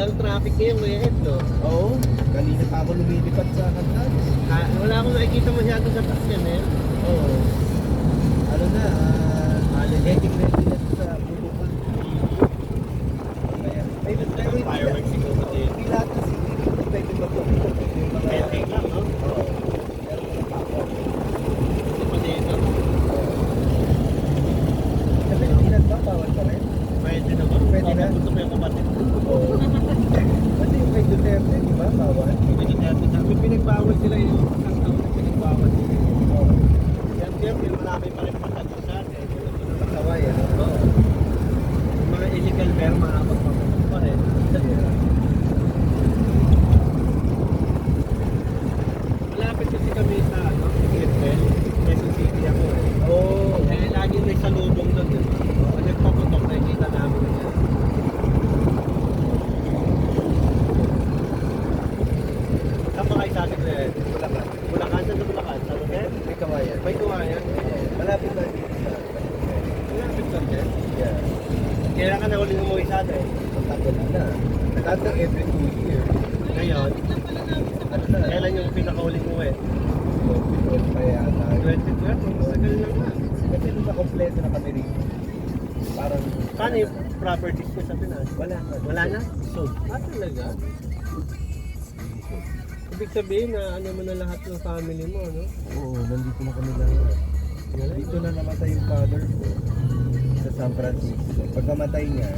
Walang traffic ngayon, Kuya Ed, no? Oo, kanina pa ako lumilipad sa Cantares. Wala akong nakikita masyado sa taxi, eh. Oo. Ano na, getting ready na sa butukan. Kaya, Fireworks siguro din. hindi lahat ng security pwede ba po? Pending lang, no? Oo. Meron na pa ako. Ito pa dito. Sa Pilipinas ba, bawal pa rin? Pwede na ba? Pwede na? Gusto mo yung kapatid ko. Oo. Kasi yung kay Duterte, di ba, bawal? Ito dati na. May pinagbawal sila yung isang taon na pinagbawal sila. Oo. Siyempre, marami pa rin patagos sa atin. Masaway, ano? Oo. Yung mga illegal pero makakapagpapagod pa rin. Malapit kasi kami sa Clipwell. Quezon City ako eh. Oo. Eh, lagi may salubong doon eh. Pag nagpaputok, nakikita namin yan. Saan ba kayo sa atin eh? Bulacan. Bulacan? Saan sa Bulacan? Sa Rodet? May kawayan. May kumayan? Malapit na dito sa... Malapit lang din. Yeah. Kailan ka na huling umuwi sa atin? Matagal na. Nagkata every 2 years. Ngayon, Ano na? kailan yung pinakahuling umuwi? Kaya na. 2012? Masagal lang na. Kasi nung na-kompleto na kami rin. Parang... Paano yung properties ko sa Pinas? Wala na. Wala na? So, talaga? Ibig sabihin na ano mo na lahat ng family mo, no? Oo, nandito na kami lahat. Dito na namatay yung father ko sa San Francisco. Pagkamatay niya,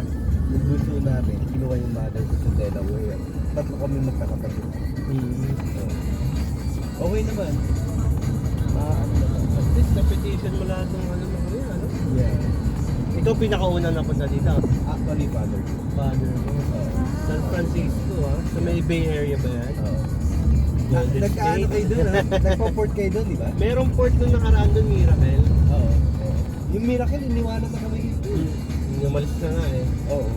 yung gusto namin, kinuha yung mother ko sa Delaware. Tatlo kami magkakapatid. Okay naman. Ano naman. At least na-petition mo lahat ng ano mo kuya, ano? Yeah. Ikaw pinakauna na punta dito. Actually, father ko. Father mo. San Francisco, ha? Sa may Bay Area ba yan? Golden Nagkaano State. kayo doon, ha? Nagpo-port kayo doon, di ba? Merong port nung nakaraan doon, Miracle. Oo. Yung Miracle, iniwanan na kami dito. Umalis na nga eh. Oo.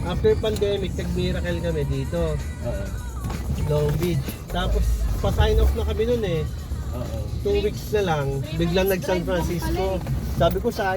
After pandemic, nag-Miracle kami dito. Oo. Long Beach. Tapos, pa-sign off na kami nun eh. Oo. 2 weeks na lang, biglang nag-San Francisco. Sabi ko sa